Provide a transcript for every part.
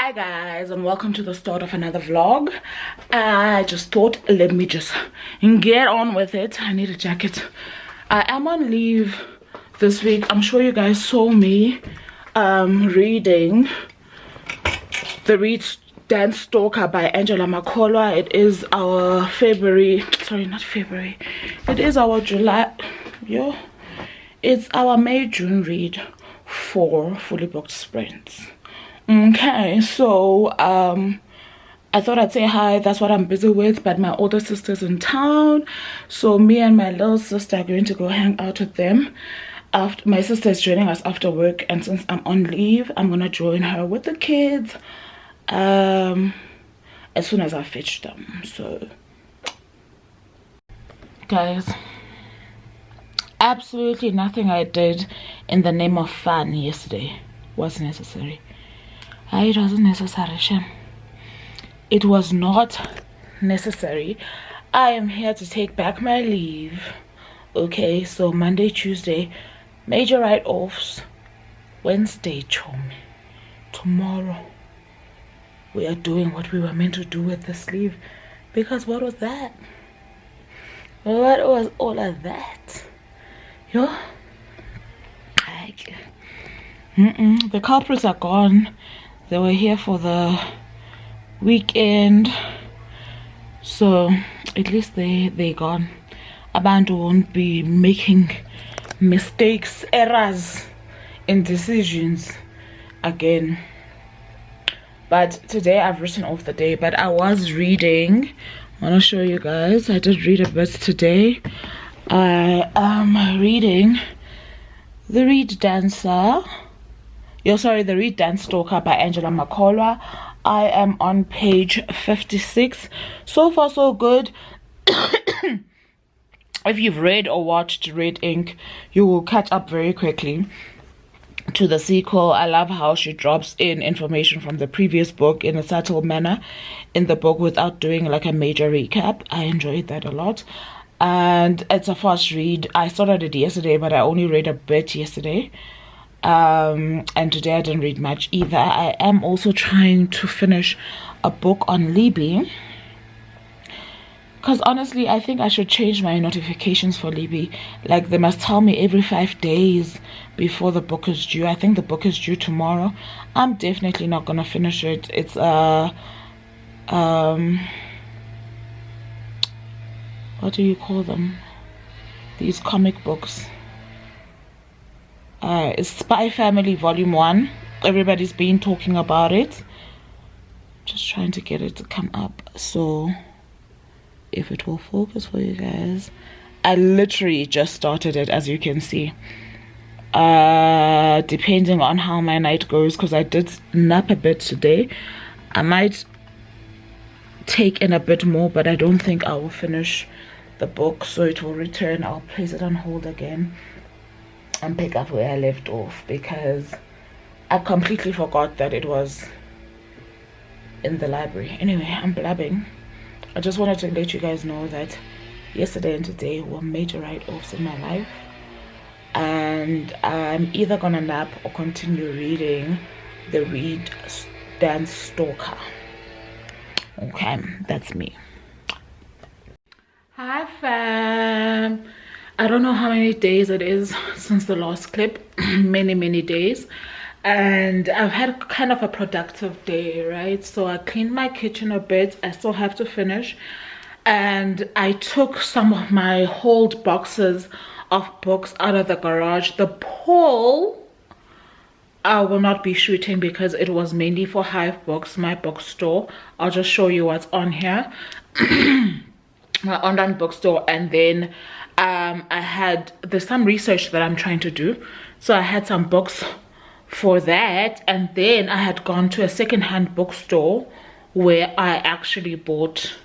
Hi guys, and welcome to the start of another vlog. I just thought, let me just get on with it. I need a jacket. I am on leave this week. I'm sure you guys saw me reading the Read Dance Stalker by Angela Makolwa. It is our February, sorry, not February, it is our July, it's our May-June read for Fully Booked Sprints. Okay, so I thought I'd say hi. That's what I'm busy with, but my older sister's in town, so me and my little sister are going to go hang out with them. After my sister is joining us after work, and since I'm on leave, I'm gonna join her with the kids as soon as I fetch them. So guys, absolutely nothing I did in the name of fun yesterday was necessary. It wasn't necessary, Shem. It was not necessary. I am here to take back my leave. Okay, so Monday, Tuesday, major write-offs. Wednesday, chum. Tomorrow, we are doing what we were meant to do with this leave. Because what was that? What was all of that? Yo? The culprits are gone. They were here for the weekend, so at least they gone. Abantu won't be making mistakes, errors in decisions again. But today I've written off the day, but I was reading. I want to show you guys. I did read a bit today. I am reading The Read Dancer. The Read Dance Stalker by Angela Makolwa. I am on page 56. So far so good. If you've read or watched Red Ink, you will catch up very quickly to the sequel. I love how she drops in information from the previous book in a subtle manner in the book without doing like a major recap. I enjoyed that a lot, and it's a fast read. I started it yesterday, but I only read a bit yesterday, and today I didn't read much either. I am also trying to finish a book on Libby, because honestly I think I should change my notifications for Libby. Like, they must tell me every 5 days before the book is due. I think the book is due tomorrow. I'm definitely not gonna finish it. It's what do you call them, these comic books? It's Spy Family Volume 1. Everybody's been talking about it. Just trying to get it to come up, so if it will focus for you guys. I literally just started it, as you can see. Depending on how my night goes, because I did nap a bit today, I might take in a bit more, but I don't think I will finish the book, so it will return. I'll place it on hold again and pick up where I left off, because I completely forgot that it was in the library. Anyway, I'm blabbing. I just wanted to let you guys know that yesterday and today were major write-offs in my life, and I'm either gonna nap or continue reading the Read Dance Stalker. Okay, that's me. Hi fam. I don't know how many days it is since the last clip. many days, and I've had kind of a productive day, right? So I cleaned my kitchen a bit. I still have to finish, and I took some of my hold boxes of books out of the garage. The poll I will not be shooting because it was mainly for Hive Books, my bookstore. I'll just show you what's on here. My online bookstore. And then there's some research that I'm trying to do, so I had some books for that. And then I had gone to a second-hand bookstore where I actually bought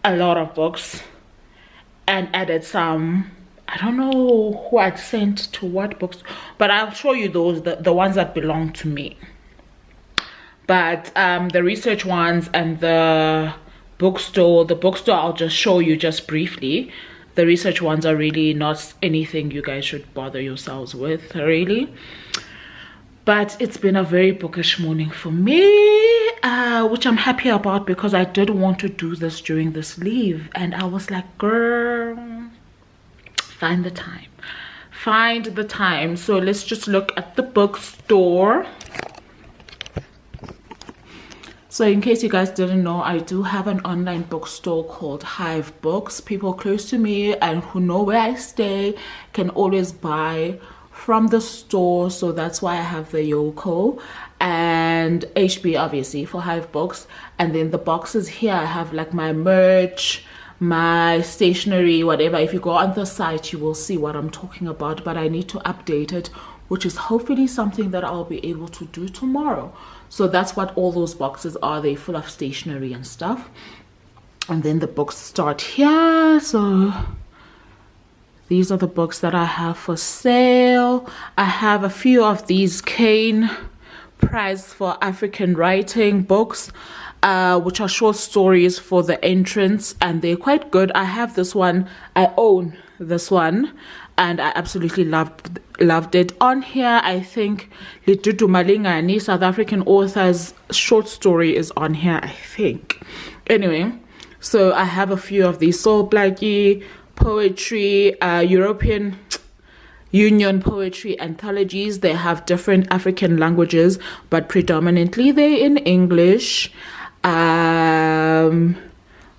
a lot of books and added some. I don't know who I'd sent to what books, but I'll show you those, the ones that belong to me. But the research ones and the bookstore I'll just show you just briefly. The research ones are really not anything you guys should bother yourselves with, really. but it's been a very bookish morning for me, which I'm happy about, because I did want to do this during this leave, and I was like, girl, find the time. So let's just look at the bookstore. So in case you guys didn't know, I do have an online bookstore called Hive Books. People close to me and who know where I stay can always buy from the store. So that's why I have the Yoko and HB obviously for Hive Books. And then the boxes here, I have like my merch, my stationery, whatever. If you go on the site, you will see what I'm talking about, but I need to update it, which is hopefully something that I'll be able to do tomorrow. So that's what all those boxes are. They're full of stationery and stuff. And then the books start here. So these are the books that I have for sale. I have a few of these Kane Prize for African Writing books, which are short stories for the entrance, and they're quite good. I have this one. I own this one, and I absolutely loved it. On here, I think Litutu Malingani, South African author's short story, is on here, I think. Anyway, so I have a few of these. Soul Blackie poetry, European Union poetry anthologies. They have different African languages, but predominantly they're in English.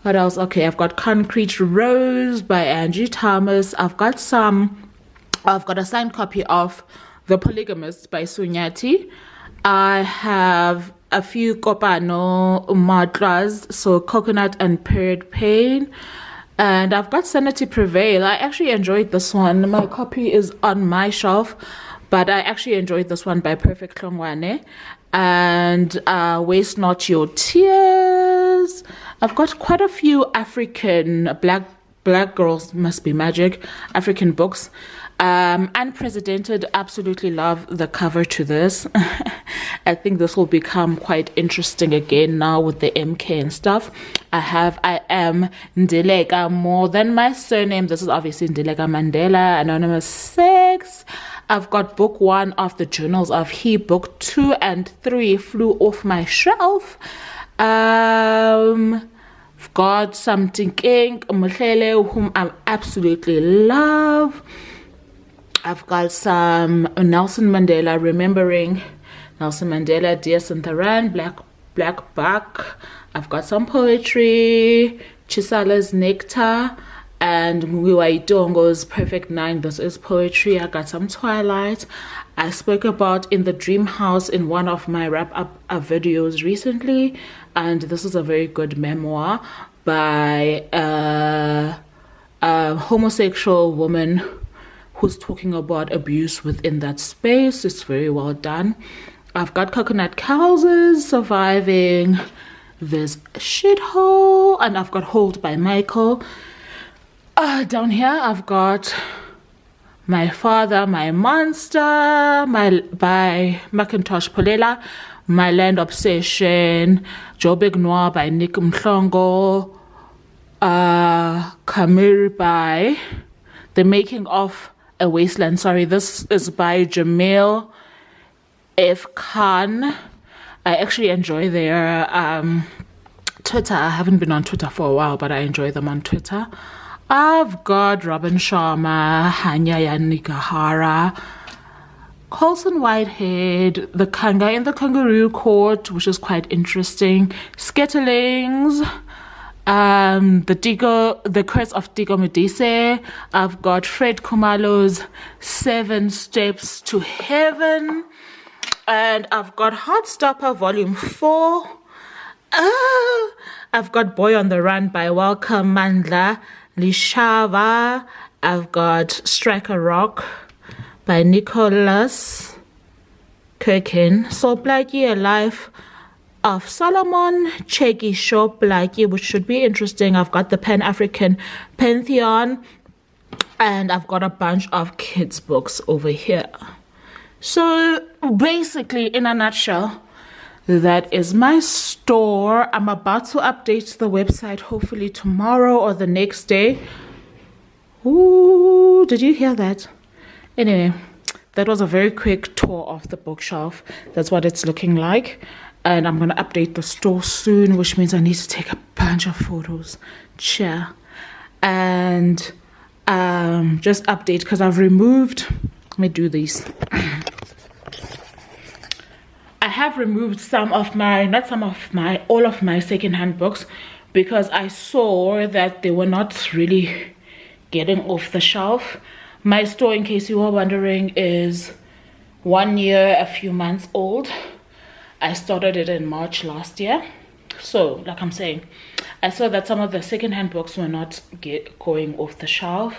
What else? Okay, I've got Concrete Rose by Angie Thomas. I've got a signed copy of The Polygamist by Sunyati. I have a few Kopano Matras, so Coconut and Period Pain. And I've got Sanity Prevail. I actually enjoyed this one. My copy is on my shelf, but I actually enjoyed this one by Perfect Klongwane. And Waste Not Your Tears. I've got quite a few African black girls must be magic African books. Unprecedented, absolutely love the cover to this. I think this will become quite interesting again now with the MK and stuff. I am Ndelega More Than My Surname. This is obviously Ndelega Mandela, Anonymous 6. I've got book 1 of the Journals of He. Book 2 and 3 flew off my shelf. I've got Something King, Muhlele, whom I absolutely love. I've got some Nelson Mandela, Remembering Nelson Mandela, Dear Santharan, Black Buck. I've got some poetry, Chisala's Nectar, and Nguwa Idongo's Perfect 9. This is poetry. I got some Twilight. I spoke about In the Dream House in one of my wrap-up videos recently, and this is a very good memoir by a homosexual woman who's talking about abuse within that space. It's very well done. I've got Coconut Cowses, Surviving This Shithole, and I've got Hold by Michael. Down here I've got My Father, My Monster by Macintosh Polela, My Land Obsession, Joburg Noir by Nick Mhlongo, Kamir by The Making of a Wasteland. Sorry, this is by Jamil F. Khan. I actually enjoy their Twitter. I haven't been on Twitter for a while, but I enjoy them on Twitter. I've got Robin Sharma, Hanya Yanikahara, Colson Whitehead, The Kanga in the Kangaroo Court, which is quite interesting, Sketterlings, The Curse of Digo Medise. I've got Fred Kumalo's 7 Steps to Heaven, and I've got Heartstopper Volume 4. I've got Boy on the Run by Welcome Mandla Lishava. I've got Strike a Rock by Nicholas Kirkin. So Blackie, A Life of Solomon, Cheki Shop Blackie, which should be interesting. I've got the Pan-African Pantheon, and I've got a bunch of kids books over here. So basically, in a nutshell, that is my store. I'm about to update the website hopefully tomorrow or the next day. Ooh, did you hear that? Anyway, that was a very quick tour of the bookshelf. That's what it's looking like. And I'm going to update the store soon, which means I need to take a bunch of photos. Cheer. And just update, because I've removed, let me do these. I have removed some of my, not some of my, all of my secondhand books, because I saw that they were not really getting off the shelf. My store, in case you were wondering, is 1 year, a few months old. I started it in March last year. So, like I'm saying, I saw that some of the secondhand books were not going off the shelf.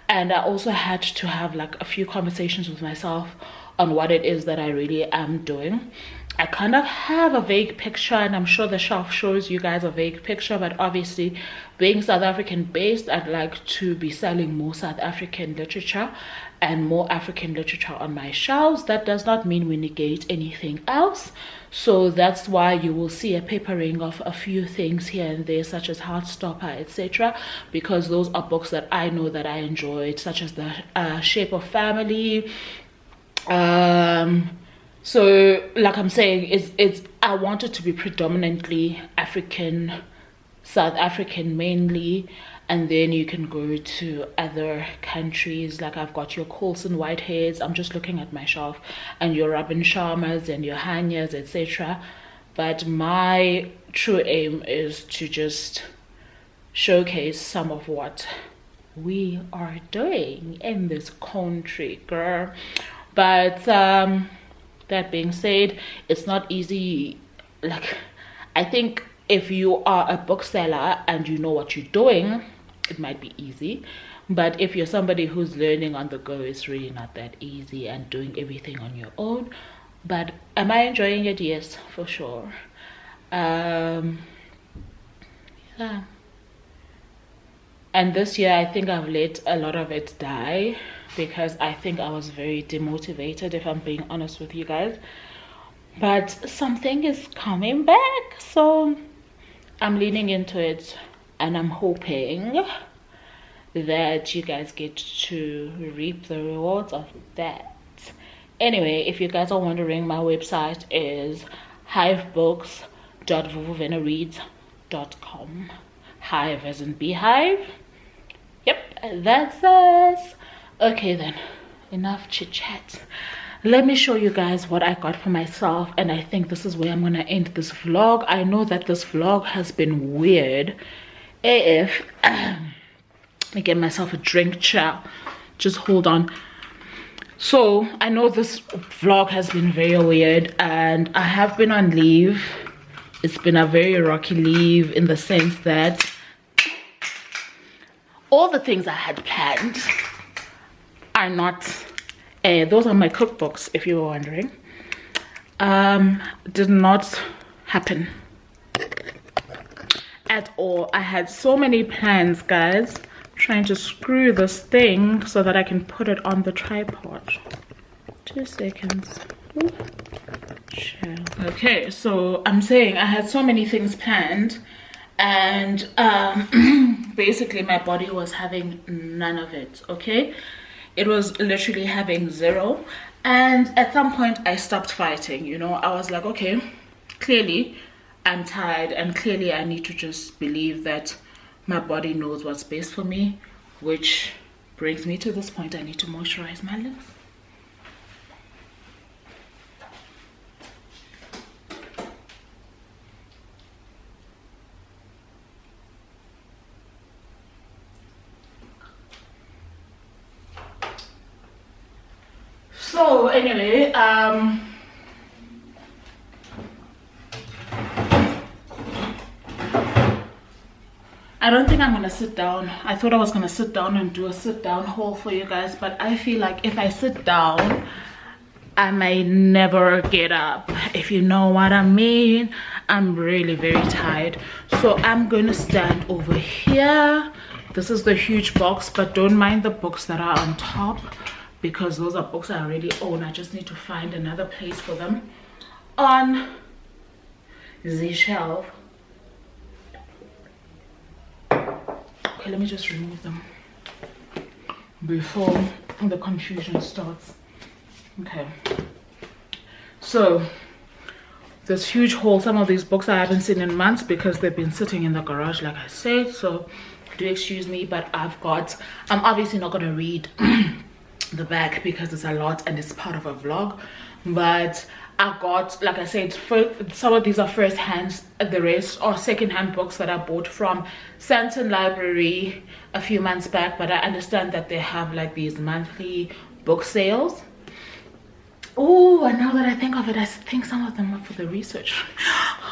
And I also had to have like a few conversations with myself on what it is that I really am doing. I kind of have a vague picture, and I'm sure the shelf shows you guys a vague picture, but obviously being South African based, I'd like to be selling more South African literature and more African literature on my shelves. That does not mean we negate anything else. So that's why you will see a papering of a few things here and there, such as Heartstopper, etc., because those are books that I know that I enjoyed, such as the Shape of Family. So like I'm saying, it's I want it to be predominantly African, South African mainly, and then you can go to other countries. Like I've got your Colson Whiteheads, I'm just looking at my shelf, and your Robin Sharmas and your Hanyas, etc. But my true aim is to just showcase some of what we are doing in this country, girl. But that being said, it's not easy. Like, I think if you are a bookseller and you know what you're doing, it might be easy. But if you're somebody who's learning on the go, it's really not that easy and doing everything on your own. But am I enjoying it? Yes, for sure. Yeah. And this year, I think I've let a lot of it die, because I think I was very demotivated, if I'm being honest with you guys. But something is coming back, so I'm leaning into it, and I'm hoping that you guys get to reap the rewards of that. Anyway, if you guys are wondering, my website is hivebooks.vuvuvenareads.com. Hive as in beehive. Yep, that's us. Okay then, enough chit chat. Let me show you guys what I got for myself, and I think this is where I'm gonna end this vlog. I know that this vlog has been weird AF. Let me get myself a drink, chow. Just hold on. So I know this vlog has been very weird, and I have been on leave. It's been a very rocky leave, in the sense that all the things I had planned are not, those are my cookbooks, if you were wondering, did not happen at all. I had so many plans, guys, trying to screw this thing so that I can put it on the tripod. 2 seconds. Ooh. Okay, so I'm saying I had so many things planned, and basically my body was having none of it. Okay, it was literally having zero, and at some point I stopped fighting. You know, I was like, okay, clearly I'm tired, and clearly I need to just believe that my body knows what's best for me, which brings me to this point. I need to moisturize my lips. So anyway, I don't think I'm gonna sit down. I thought I was gonna sit down and do a sit down haul for you guys, but I feel like if I sit down, I may never get up, if you know what I mean. I'm really very tired, so I'm gonna stand over here. This is the huge box, but don't mind the books that are on top, because those are books I already own. I just need to find another place for them on the shelf. Okay, let me just remove them before the confusion starts. Okay, so this huge haul. Some of these books I haven't seen in months because they've been sitting in the garage, like I said, so do excuse me. But I'm obviously not going to read the back because it's a lot and it's part of a vlog, but I got, like I said, some of these are first hands, the rest are second hand books that I bought from Santon Library a few months back. But I understand that they have like these monthly book sales. Oh, and now that I think of it, I think some of them are for the research.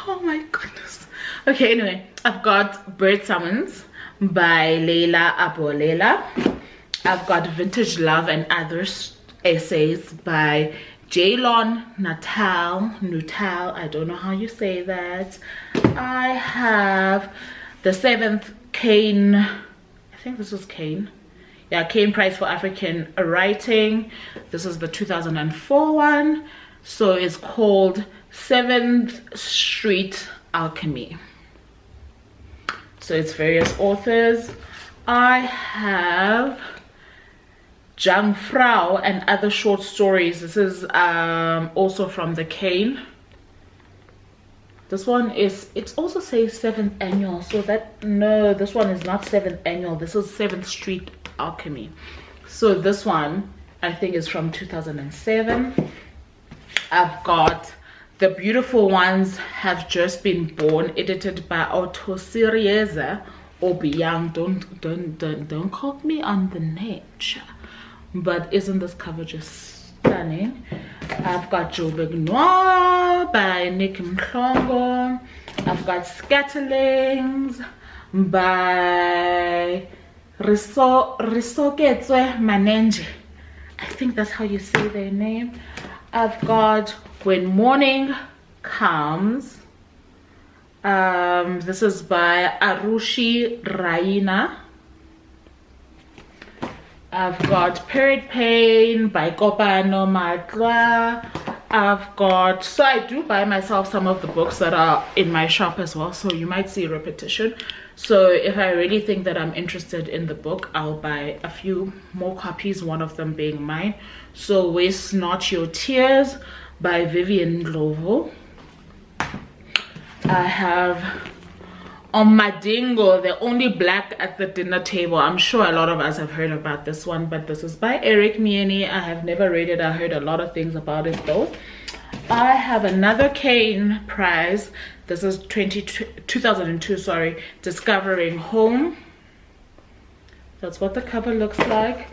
Oh my goodness. Okay, anyway, I've got Bird Summons by Leila Abolela. I've got Vintage Love and Other Essays by Jaylon Nuttall. I don't know how you say that. I have The Seventh Kane, I think this was Kane. Yeah, Kane Prize for African Writing. This is the 2004 one. So it's called 7th Street Alchemy. So it's various authors. I have Jungfrau and Other Short Stories. This is also from the Kane. This one is, it also says 7th annual, so that, no, this one is not 7th annual. This is 7th Street Alchemy. So this one I think is from 2007. I've got The Beautiful Ones Have Just Been Born, edited by Autosirieza Obiang. Don't quote me on the name, but isn't this cover just stunning? I've got Joburg Noir by Nick Mhlongo. I've got Scatterlings by Risoketswe Manenje. I think that's how you say their name. I've got When Morning Comes. This is by Arushi Raina. I've got Period Pain by Kopano Matla. I've got, so I do buy myself some of the books that are in my shop as well, so you might see repetition. So if I really think that I'm interested in the book, I'll buy a few more copies, one of them being mine. So Waste Not Your Tears by Vivian Ndlovu. I have Omadingo, The Only Black at the Dinner Table. I'm sure a lot of us have heard about this one, but this is by Eric Mieni. I have never read it. I heard a lot of things about it though. I have another Kane Prize. This is 2002, sorry, Discovering Home. That's what the cover looks like.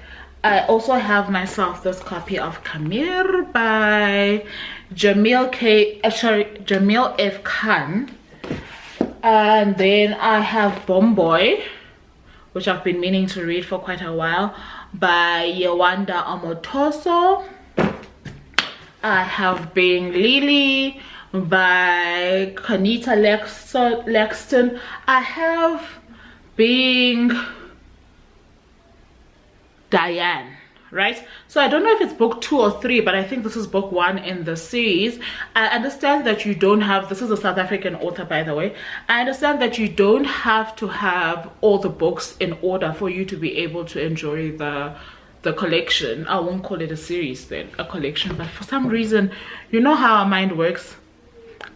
I also have myself this copy of Kamir by Jamil F. Khan. And then I have Bomboy, which I've been meaning to read for quite a while, by Yewanda Omotoso. I have Being Lily by Kanita Lexton. I have Being Diane, right? So I don't know if it's book 2 or 3, but I think this is book 1 in the series. I understand that you don't have, this is a South African author by the way, I understand that you don't have to have all the books in order for you to be able to enjoy the collection. I won't call it a series then, a collection, but for some reason, you know how our mind works,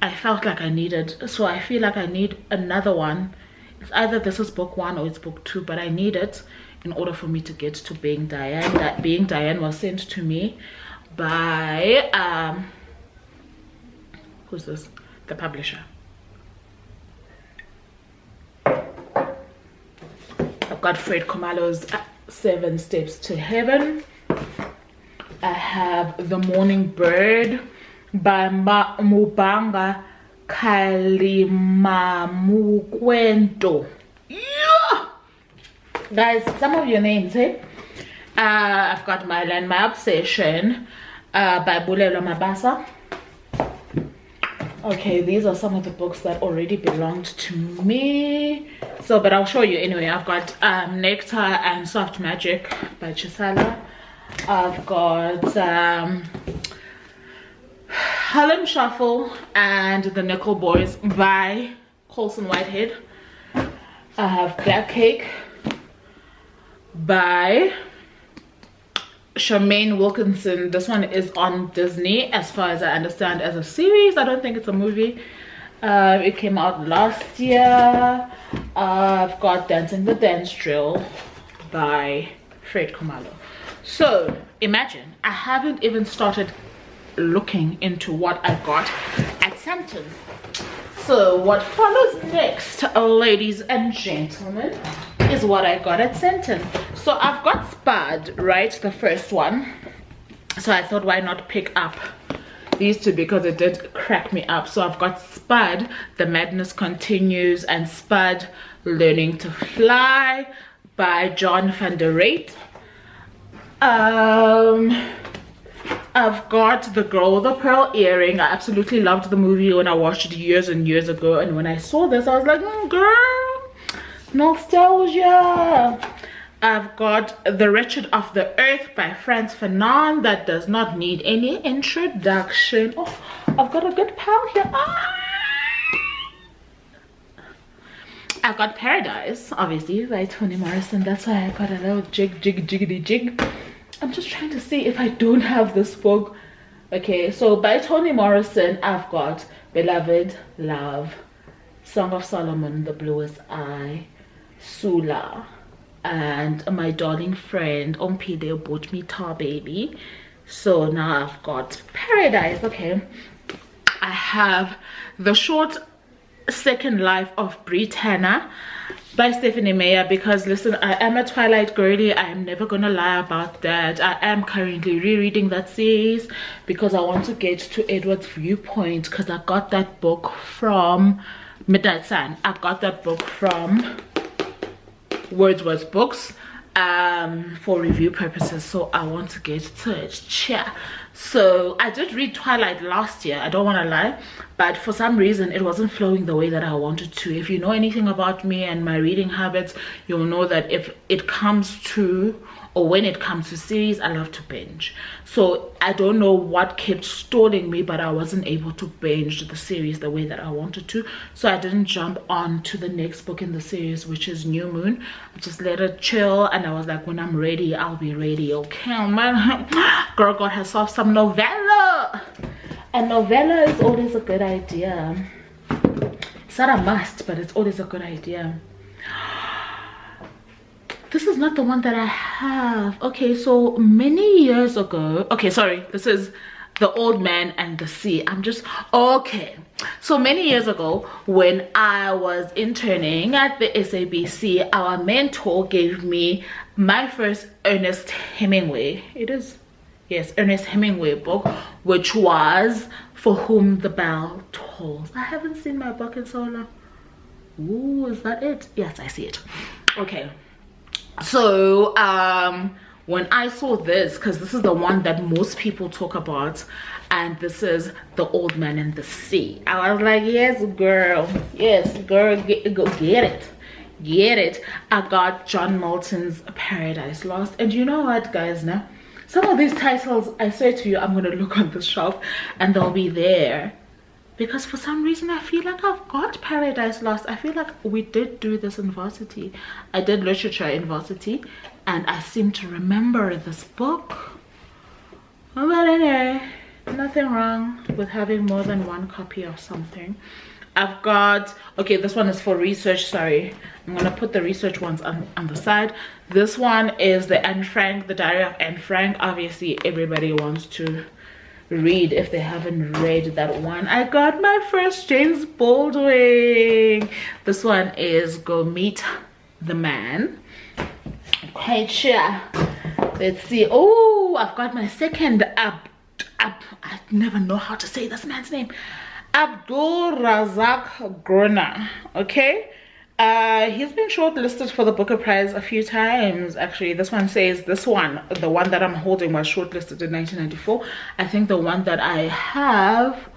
I felt like I needed, so I feel like I need another one. It's either this is book 1 or it's book 2, but I need it in order for me to get to Being Diane. That Being Diane was sent to me by who's this? The publisher. I've got Fred Komalo's 7 Steps to Heaven. I have The Morning Bird by Mubanga Kalimamukwento. Yeah! Guys, some of your names, eh? I've got My Land, My Obsession by Bulelwa Mabasa. Okay, these are some of the books that already belonged to me. So, but I'll show you anyway. I've got Nectar and Soft Magic by Chisala. I've got Harlem Shuffle and The Nickel Boys by Colson Whitehead. I have Black Cake by Charmaine Wilkinson. This one is on Disney, as far as I understand, as a series. I don't think it's a movie. It came out last year. I've got Dancing the Dance Drill by Fred Khumalo. So imagine, I haven't even started looking into what I got at Samton. So what follows next, ladies and gentlemen, is what I got at Samton. So I've got Spud, right, the first one. So I thought, why not pick up these two, because it did crack me up. So I've got Spud, The Madness Continues, and Spud, Learning to Fly by John van der Reet. I've got The Girl with the Pearl Earring. I absolutely loved the movie when I watched it years and years ago, and when I saw this I was like, girl, nostalgia. I've got The Wretched of the Earth by Frantz Fanon. That does not need any introduction. Oh, I've got a good pal here. I've got Paradise, obviously, by Toni Morrison. That's why I got a little jiggity jig. I'm just trying to see if I don't have this book. Okay, so by Toni Morrison, I've got Beloved, Love, Song of Solomon, The Bluest Eye, Sula, and My Darling Friend, Ompide Bought Me Tar Baby. So now I've got Paradise. Okay, I have The Short Second Life of Britannia by Stephanie Meyer, because listen, I am a Twilight girly. I am never gonna lie about that. I am currently rereading that series because I want to get to Edward's viewpoint, because I got that book from Midnight Sun. I got that book from Wordsworth Books for review purposes, so I want to get to it. Yeah. So I did read Twilight last year, I don't want to lie, but for some reason it wasn't flowing the way that I wanted to. If you know anything about me and my reading habits, you'll know that if it comes to, or when it comes to series, I love to binge. So I don't know what kept stalling me, but I wasn't able to binge the series the way that I wanted to. So I didn't jump on to the next book in the series, which is New Moon. I just let it chill, and I was like, when I'm ready, I'll be ready. Okay, man. Girl got herself some novella. A novella is always a good idea. It's not a must, but it's always a good idea. This is not the one that I have. Okay, so many years ago, okay, sorry, this is The Old Man and the Sea. I'm just, okay. So many years ago, when I was interning at the SABC, our mentor gave me my first Ernest Hemingway. It is, yes, Ernest Hemingway book, which was For Whom the Bell Tolls. I haven't seen my book in so long. Ooh, is that it? Yes, I see it. Okay. So when I saw this, because this is the one that most people talk about, and this is The Old Man and the Sea, I was like, yes girl, go get it. I got John Milton's Paradise Lost, and you know what, guys, now some of these titles, I say to you, I'm gonna look on the shelf and they'll be there, because for some reason I feel like I've got Paradise Lost. I feel like we did do this in varsity. I did literature in varsity, and I seem to remember this book. But anyway, nothing wrong with having more than one copy of something. I've got, okay, this one is for research. Sorry, I'm gonna put the research ones on the side. This one is the Anne Frank, the Diary of Anne Frank. Obviously everybody wants to read if they haven't read that one. I got my first James Baldwin. This one is Go Meet the Man. Okay, sure. Let's see. Oh, I've got my second I never know how to say this man's name. Abdul Razak Gurna. Okay, he's been shortlisted for the Booker Prize a few times. Actually, this one says, this one, the one that I'm holding, was shortlisted in 1994. I think the one that I have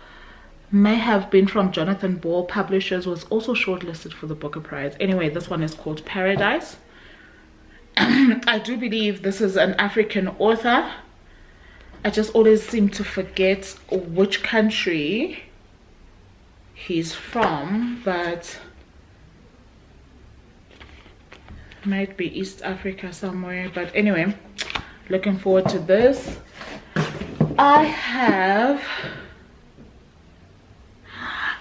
may have been from Jonathan Ball Publishers, was also shortlisted for the Booker Prize. Anyway, this one is called Paradise. I do believe this is an African author. I just always seem to forget which country he's from, but might be East Africa somewhere. But anyway, looking forward to this. I have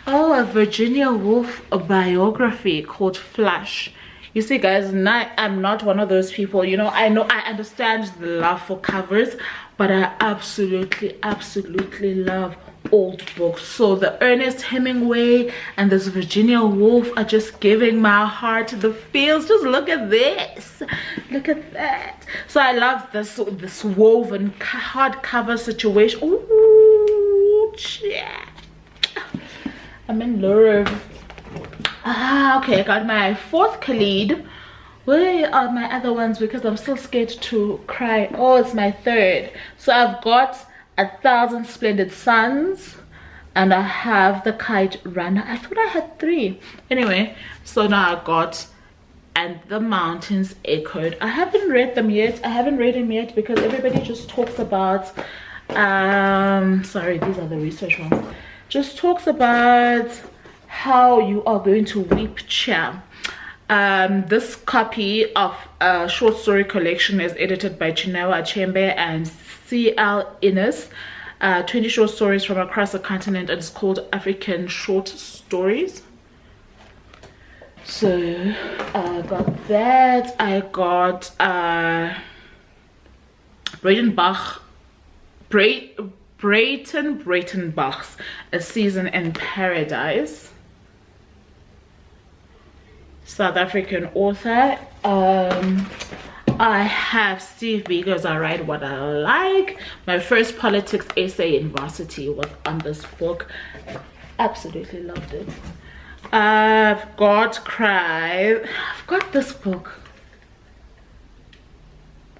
a Virginia Woolf biography called Flash. You see guys, I'm not one of those people, you know, I understand the love for covers, but I absolutely love old books. So the Ernest Hemingway and this Virginia Woolf are just giving my heart the feels. Just look at this, look at that. So I love this woven hardcover situation. Ooh, yeah, I'm in love. Okay, I got my 4th Khalid. Where are my other ones? Because I'm still scared to cry. Oh, it's my 3rd. So I've got 1,000 Splendid Suns, and I have The Kite Runner. I thought I had 3. Anyway, so now I got And the Mountains Echoed. I haven't read them yet. I haven't read them yet because everybody just talks about sorry, these are the research ones. Just talks about how you are going to weep cheer. This copy of a short story collection is edited by Chinua Achebe and C.L. Innes. 20 short stories from across the continent, and it's called African Short Stories. So I got that. I got Brayton Bach's A Season in Paradise. South African author. I have Steve Biko's I Write What I Like. My first politics essay in varsity was on this book. Absolutely loved it. I've got I've got this book.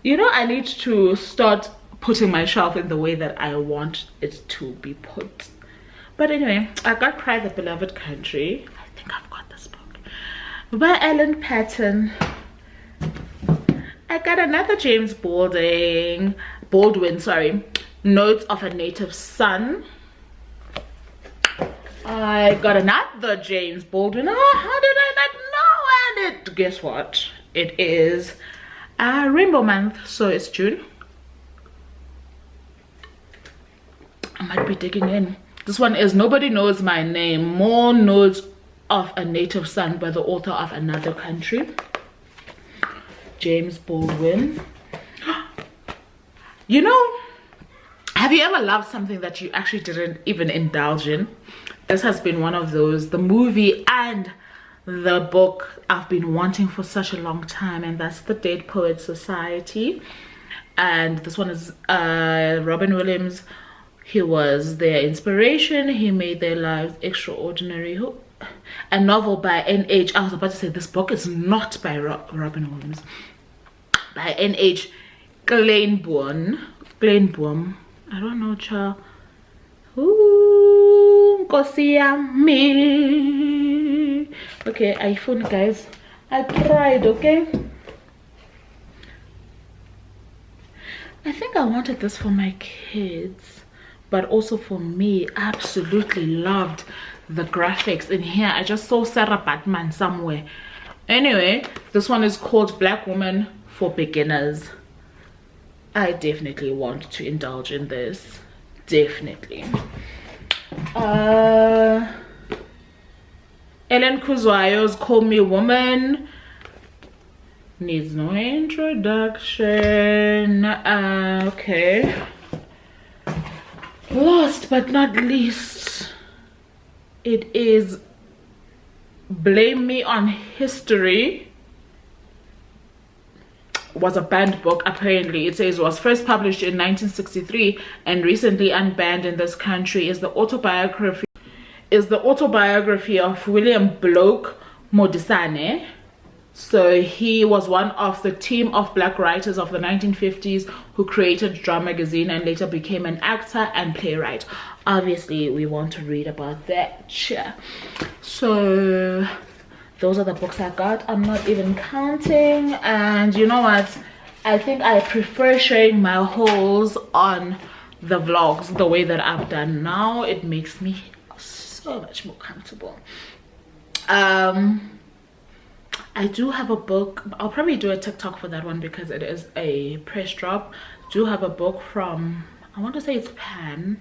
You know, I need to start putting my shelf in the way that I want it to be put. But anyway, I got Cry the Beloved Country. I think I've got this book by Ellen Patton. I got another James Baldwin, sorry, Notes of a Native Son. I got another James Baldwin. Oh, how did I not know? And guess what? It is Rainbow Month, so it's June. I might be digging in. This one is Nobody Knows My Name, More Notes of a Native Son by the author of Another Country. James Baldwin. You know, have you ever loved something that you actually didn't even indulge in? This has been one of those, the movie and the book I've been wanting for such a long time, and that's The Dead Poets Society. And this one is Robin Williams. He was their inspiration. He made their lives extraordinary. A novel by N.H. I was about to say this book is not by Robin Williams. By N.H. Glenbourne. I don't know, child. Ooh, Nkosi yami. Okay, iPhone, guys. I tried, okay? I think I wanted this for my kids, but also for me. Absolutely loved the graphics in here. I just saw Sarah Batman somewhere. Anyway, this one is called Black Woman for Beginners. I definitely want to indulge in this. Definitely. Ellen Kuzwayo's Call Me Woman. Needs no introduction. Okay. Last but not least, it is Blame Me on History. Was a banned book. Apparently it says was first published in 1963 and recently unbanned in this country. Is the autobiography of William Bloke Modisane. So he was one of the team of black writers of the 1950s who created Drum magazine and later became an actor and playwright. Obviously we want to read about that. So those are the books I got. I'm not even counting. And you know what, I think I prefer sharing my hauls on the vlogs the way that I've done now. It makes me so much more comfortable. I do have a book. I'll probably do a TikTok for that one because it is a press drop. do have a book from, I want to say it's Pan,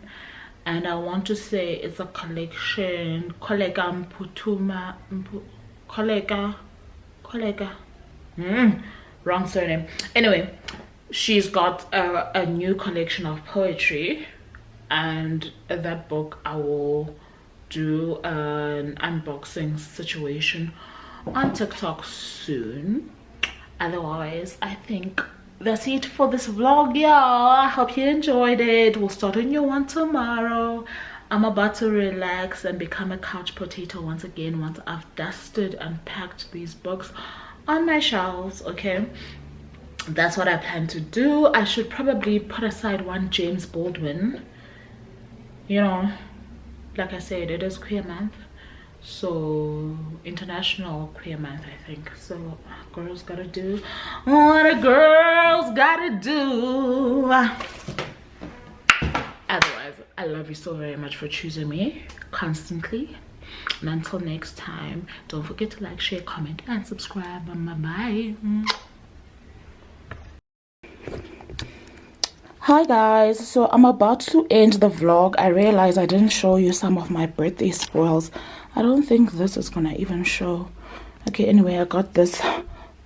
and I want to say it's a collection, wrong surname. Anyway, she's got a new collection of poetry, and that book I will do an unboxing situation on TikTok soon. Otherwise, I think that's it for this vlog, y'all. I hope you enjoyed it. We'll start a new one tomorrow. I'm about to relax and become a couch potato once again once I've dusted and packed these books on my shelves. Okay, that's what I plan to do. I should probably put aside one James Baldwin. You know, like I said, it is queer month, so international queer month, I think. So girls gotta do what a girl's gotta do. Otherwise, I love you so very much for choosing me constantly, and until next time, don't forget to like, share, comment, and subscribe. Bye. Hi guys, so I'm about to end the vlog. I realized I didn't show you some of my birthday spoils. I don't think this is gonna even show. Okay, anyway, I got this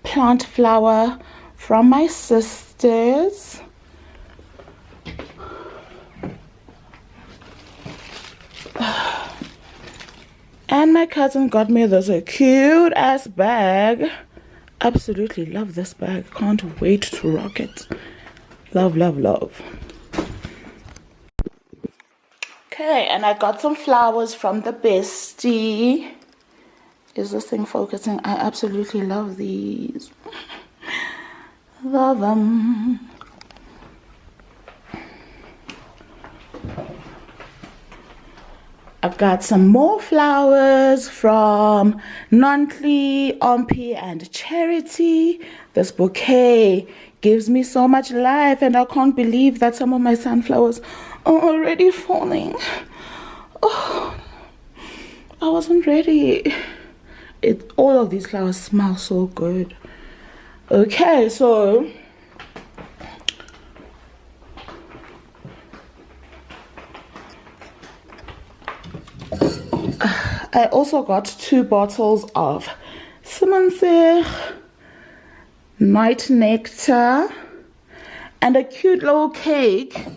plant flower from my sisters. And my cousin got me this cute ass bag. Absolutely love this bag. Can't wait to rock it. Love, love, love. Okay, and I got some flowers from the bestie. Is this thing focusing? I absolutely love these. Love them. I've got some more flowers from Nontli, Ompi, and Charity. This bouquet gives me so much life, and I can't believe that some of my sunflowers are already falling. Oh, I wasn't ready. All of these flowers smell so good. Okay, so I also got 2 bottles of Simonser Night Nectar and a cute little cake,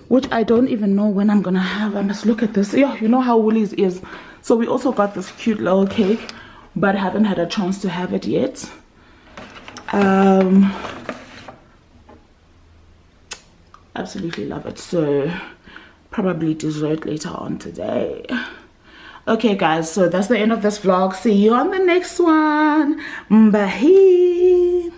which I don't even know when I'm gonna have. I must look at this. Yeah, you know how Woolies is. So we also got this cute little cake, but haven't had a chance to have it yet. Absolutely love it. So probably dessert later on today. Okay guys, so that's the end of this vlog. See you on the next one. Bye.